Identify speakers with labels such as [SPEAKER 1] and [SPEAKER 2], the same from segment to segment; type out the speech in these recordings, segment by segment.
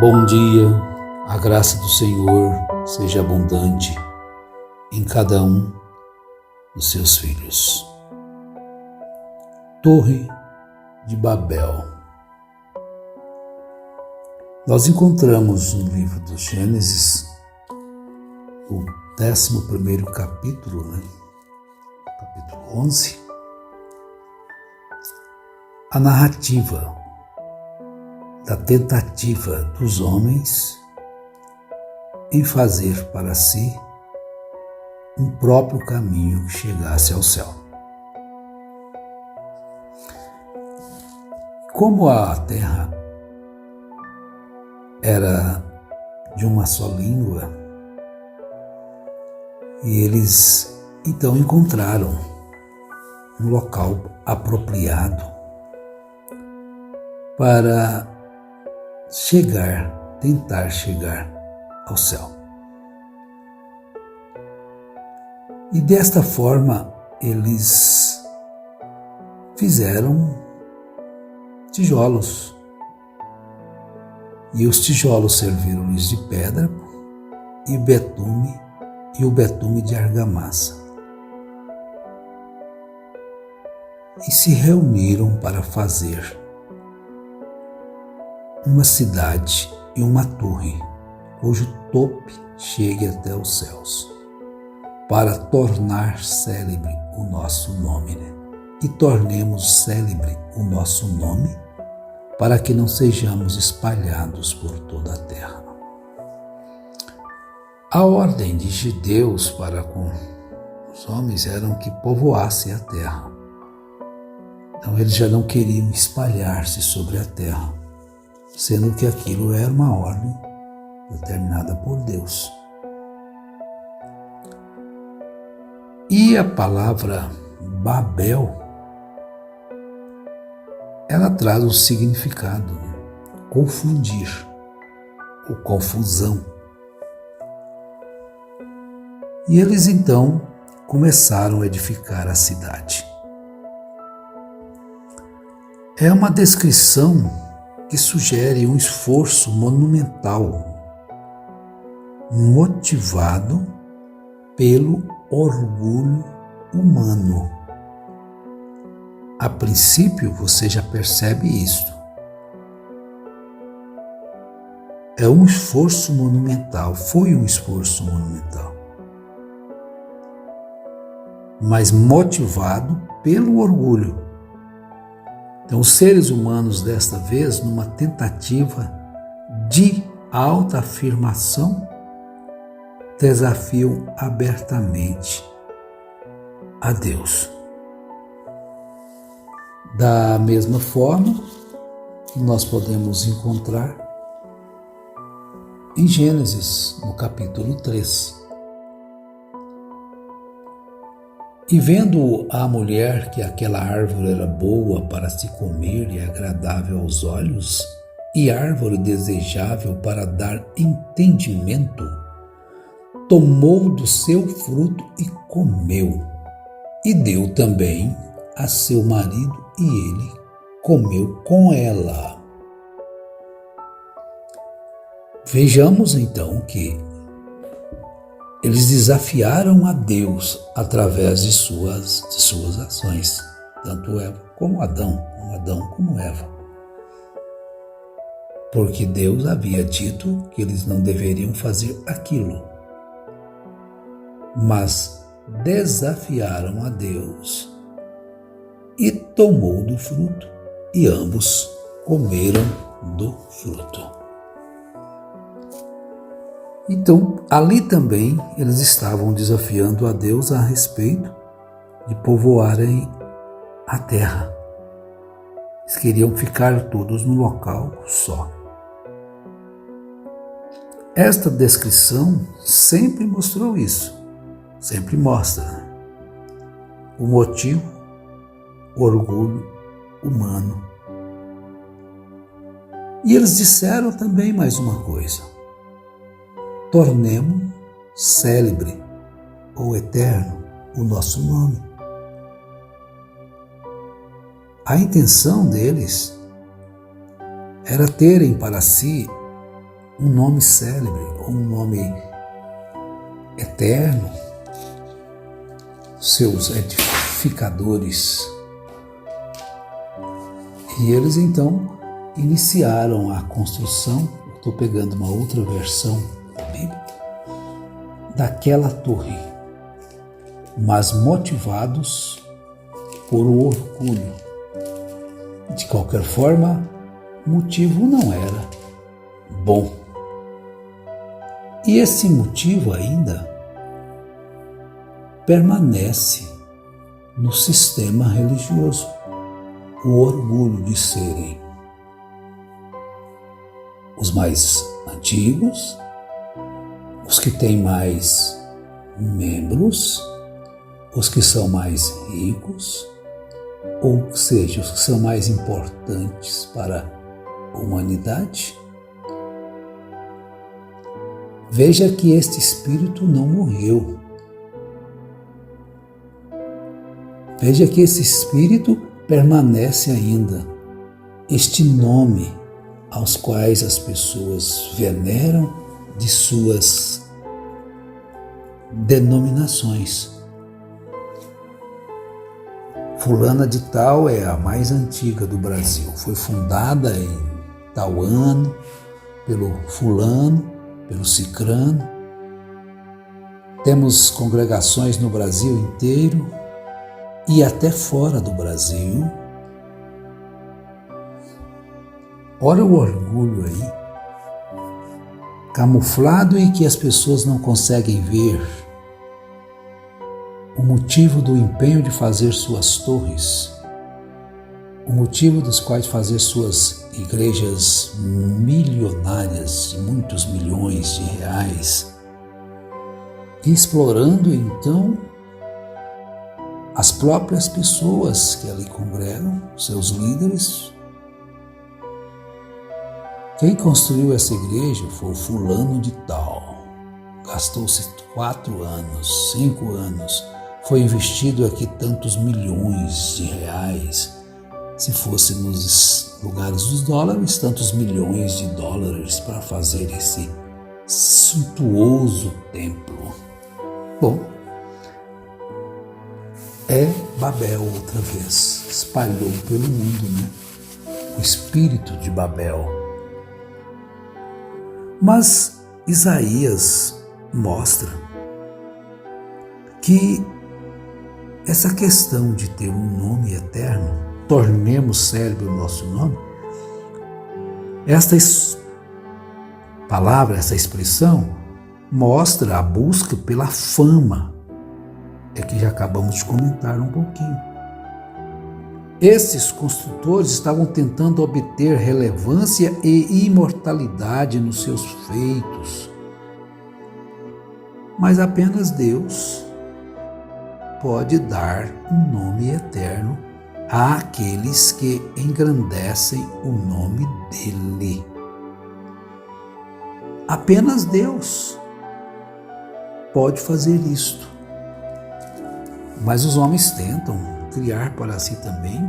[SPEAKER 1] Bom dia, a graça do Senhor seja abundante em cada um dos seus filhos. Torre de Babel. Nós encontramos no livro do Gênesis, o 11º capítulo, capítulo 11, a narrativa da tentativa dos homens em fazer para si um próprio caminho que chegasse ao céu. Como a terra era de uma só língua, e eles então encontraram um local apropriado para tentar chegar ao céu. E desta forma eles fizeram tijolos. E os tijolos serviram-lhes de pedra e o betume de argamassa. E se reuniram para fazer uma cidade e uma torre, cujo tope chegue até os céus, para tornar célebre o nosso nome, E tornemos célebre o nosso nome, para que não sejamos espalhados por toda a terra. A ordem de Deus para com os homens era que povoassem a terra. Então eles já não queriam espalhar-se sobre a terra, sendo que aquilo era uma ordem determinada por Deus. E a palavra Babel, ela traz o significado, confundir, ou confusão. E eles então começaram a edificar a cidade. É uma descrição que sugere um esforço monumental, motivado pelo orgulho humano. A princípio, você já percebe isso. É um esforço monumental, foi um esforço monumental, mas motivado pelo orgulho. Então, os seres humanos, desta vez, numa tentativa de autoafirmação, desafiam abertamente a Deus. Da mesma forma, nós podemos encontrar em Gênesis, no capítulo 3. E vendo a mulher que aquela árvore era boa para se comer e agradável aos olhos, e árvore desejável para dar entendimento, tomou do seu fruto e comeu, e deu também a seu marido, e ele comeu com ela. Vejamos então que eles desafiaram a Deus através de suas ações, tanto Eva como Adão como Eva. Porque Deus havia dito que eles não deveriam fazer aquilo, mas desafiaram a Deus e tomou do fruto, e ambos comeram do fruto. Então, ali também eles estavam desafiando a Deus a respeito de povoarem a terra. Eles queriam ficar todos no local só. Esta descrição sempre mostrou isso, sempre mostra o motivo, o orgulho humano. E eles disseram também mais uma coisa: tornemos célebre ou eterno o nosso nome. A intenção deles era terem para si um nome célebre, ou um nome eterno, seus edificadores. E eles então iniciaram a construção, estou pegando uma outra versão da Bíblia, daquela torre, mas motivados por orgulho. De qualquer forma, o motivo não era bom. E esse motivo ainda permanece no sistema religioso, o orgulho de serem os mais antigos, os que têm mais membros, os que são mais ricos, ou seja, os que são mais importantes para a humanidade. Veja que este espírito não morreu. Veja que esse espírito permanece ainda. Este nome aos quais as pessoas veneram de suas denominações. Fulana de Tal é a mais antiga do Brasil. Foi fundada em tal ano pelo fulano, pelo cicrano. Temos congregações no Brasil inteiro e até fora do Brasil. Olha o orgulho aí, camuflado e que as pessoas não conseguem ver. O motivo do empenho de fazer suas torres, o motivo dos quais fazer suas igrejas milionárias, de muitos milhões de reais, explorando então as próprias pessoas que ali congregam, seus líderes. Quem construiu essa igreja foi o fulano de tal. Gastou-se 4 anos, 5 anos. Foi investido aqui tantos milhões de reais. Se fosse nos lugares dos dólares, tantos milhões de dólares para fazer esse suntuoso templo. Bom, é Babel outra vez. Espalhou pelo mundo, né? O espírito de Babel. Mas Isaías mostra que essa questão de ter um nome eterno, tornemos célebre o nosso nome, esta palavra, essa expressão, mostra a busca pela fama, é que já acabamos de comentar um pouquinho. Esses construtores estavam tentando obter relevância e imortalidade nos seus feitos, mas apenas Deus pode dar um nome eterno àqueles que engrandecem o nome dele. Apenas Deus pode fazer isto. Mas os homens tentam criar para si também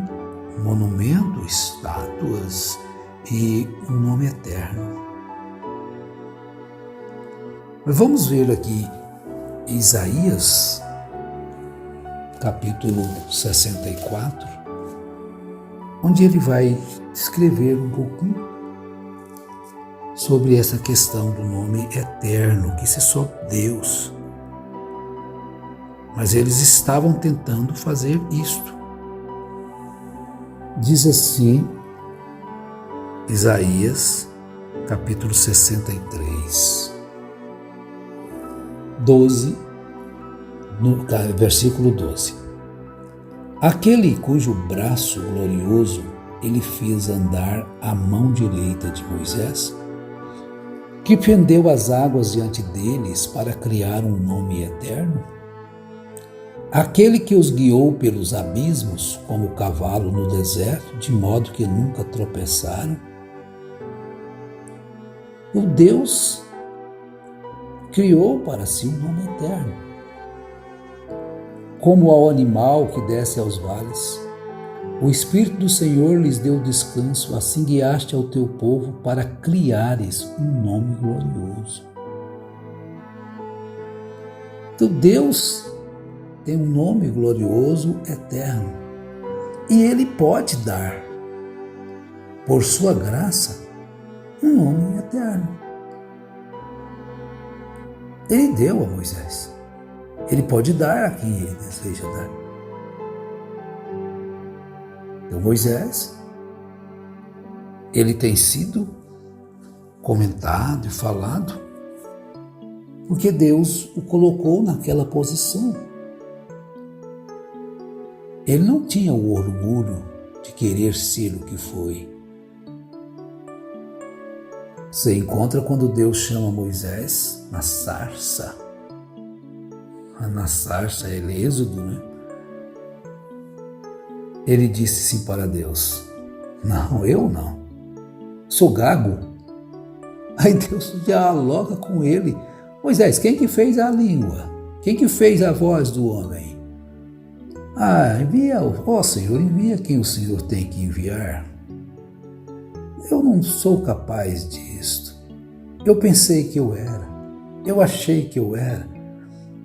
[SPEAKER 1] um monumento, estátuas e um nome eterno. Mas vamos ver aqui Isaías, capítulo 64, onde ele vai escrever um pouquinho sobre essa questão do nome eterno, que isso é só Deus. Mas eles estavam tentando fazer isto. Diz assim, Isaías, capítulo 63, 12, no versículo 12. Aquele cujo braço glorioso ele fez andar à mão direita de Moisés, que fendeu as águas diante deles para criar um nome eterno, aquele que os guiou pelos abismos como cavalo no deserto, de modo que nunca tropeçaram. O Deus criou para si um nome eterno. Como ao animal que desce aos vales, O Espírito do Senhor lhes deu descanso, assim guiaste ao teu povo para criares um nome glorioso. Então Deus tem um nome glorioso, eterno, e Ele pode dar, por sua graça, um nome eterno. Ele deu a Moisés. Ele pode dar a quem Ele deseja dar. Então Moisés, ele tem sido comentado e falado porque Deus o colocou naquela posição. Ele não tinha o orgulho de querer ser o que foi. Você encontra quando Deus chama Moisés na sarça. Na sarça é Êxodo, né? Ele disse sim para Deus: não, eu não. Sou gago. Aí Deus dialoga com ele. Moisés, quem que fez a língua? Quem que fez a voz do homem? Envia, Senhor, envia quem o Senhor tem que enviar. Eu não sou capaz disto. Eu pensei que eu era. Eu achei que eu era.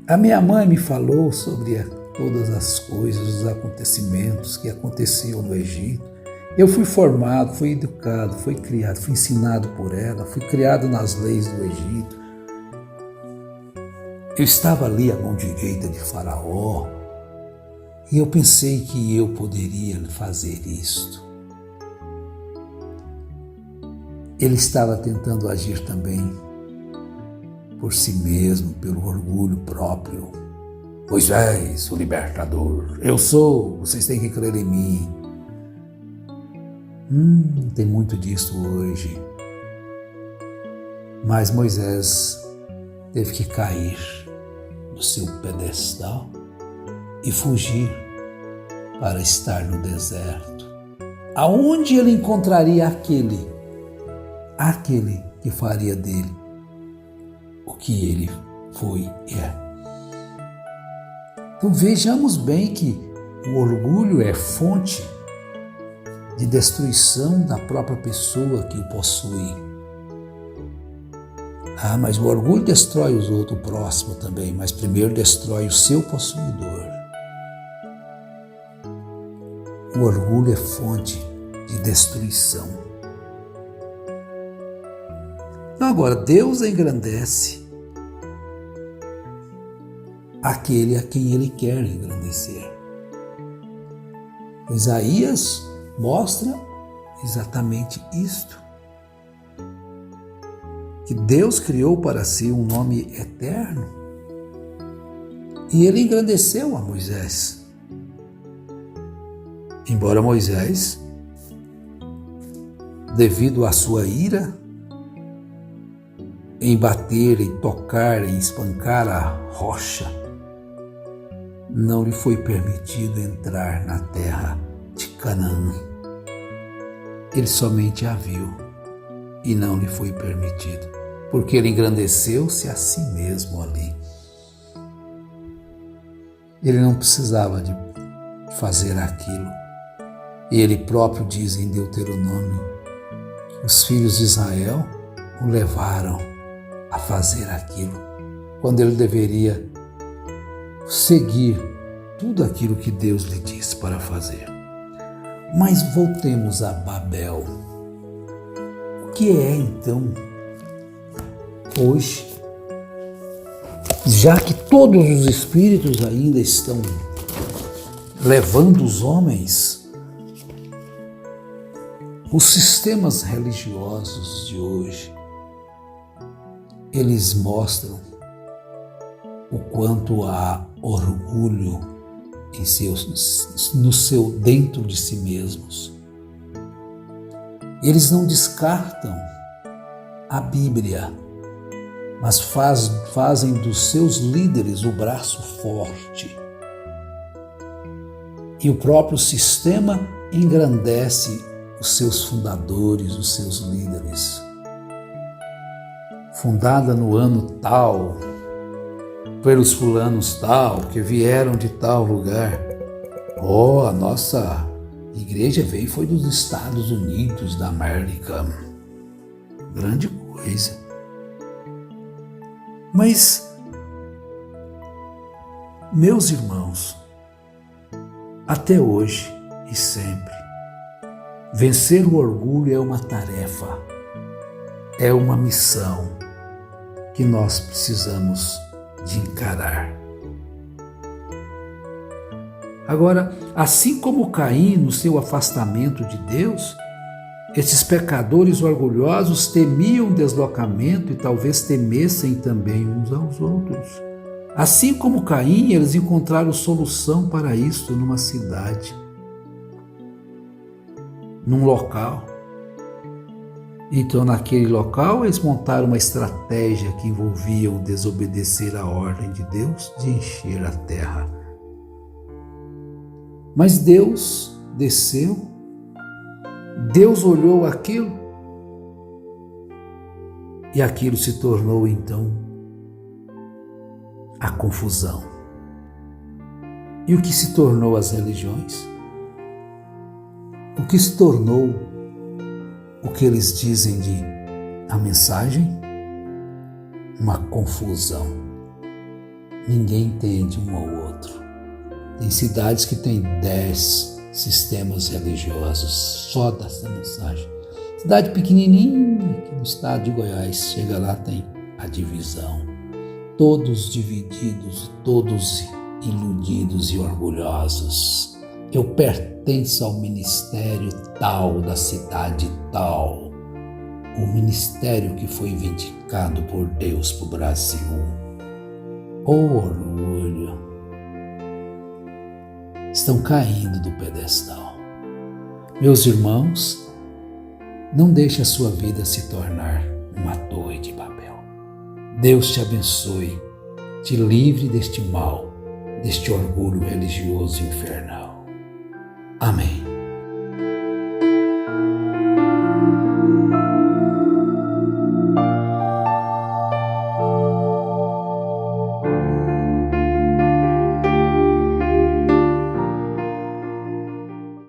[SPEAKER 1] A minha mãe me falou sobre todas as coisas, os acontecimentos que aconteciam no Egito. Eu fui formado, fui educado, fui criado, fui ensinado por ela, fui criado nas leis do Egito. Eu estava ali à mão direita de Faraó e eu pensei que eu poderia fazer isto. Ele estava tentando agir também por si mesmo, pelo orgulho próprio. Moisés, o libertador, eu sou, vocês têm que crer em mim. Tem muito disso hoje. Mas Moisés teve que cair do seu pedestal e fugir para estar no deserto, aonde ele encontraria aquele que faria dele o que ele foi e é. Então vejamos bem que o orgulho é fonte de destruição da própria pessoa que o possui. Mas o orgulho destrói os outros, o próximo também, mas primeiro destrói o seu possuidor. O orgulho é fonte de destruição. Então agora, Deus engrandece aquele a quem Ele quer engrandecer. Isaías mostra exatamente isto. Que Deus criou para si um nome eterno e Ele engrandeceu a Moisés. Embora Moisés, devido à sua ira, em bater, em tocar, em espancar a rocha, não lhe foi permitido entrar na terra de Canaã. Ele somente a viu e não lhe foi permitido, porque ele engrandeceu-se a si mesmo ali. Ele não precisava de fazer aquilo. E ele próprio diz em Deuteronômio que os filhos de Israel o levaram a fazer aquilo, quando ele deveria seguir tudo aquilo que Deus lhe disse para fazer. Mas voltemos a Babel. O que é então hoje, já que todos os espíritos ainda estão levando os homens, os sistemas religiosos de hoje, eles mostram o quanto há orgulho dentro de si mesmos. Eles não descartam a Bíblia, mas fazem dos seus líderes o braço forte. E o próprio sistema engrandece os seus fundadores, os seus líderes. Fundada no ano tal, pelos fulanos tal, que vieram de tal lugar. A nossa A igreja veio foi dos Estados Unidos da América. Grande coisa. Mas, meus irmãos, até hoje e sempre, vencer o orgulho é uma tarefa, é uma missão que nós precisamos de encarar. Agora, assim como Caim no seu afastamento de Deus, esses pecadores orgulhosos temiam deslocamento e talvez temessem também uns aos outros. Assim como Caim, eles encontraram solução para isso numa cidade, num local. Então, naquele local, eles montaram uma estratégia que envolvia o desobedecer à ordem de Deus de encher a terra. Mas Deus desceu, Deus olhou aquilo e aquilo se tornou então a confusão. E o que se tornou as religiões? O que se tornou o que eles dizem de a mensagem? Uma confusão. Ninguém entende um ao outro. Tem cidades que têm 10 sistemas religiosos só dessa mensagem. Cidade pequenininha aqui no estado de Goiás, chega lá, tem a divisão. Todos divididos, todos iludidos e orgulhosos. Eu pertenço ao ministério tal, da cidade tal. O ministério que foi vindicado por Deus para o Brasil. Orgulho. Estão caindo do pedestal. Meus irmãos, não deixe a sua vida se tornar uma torre de Babel. Deus te abençoe, te livre deste mal, deste orgulho religioso infernal. Amém.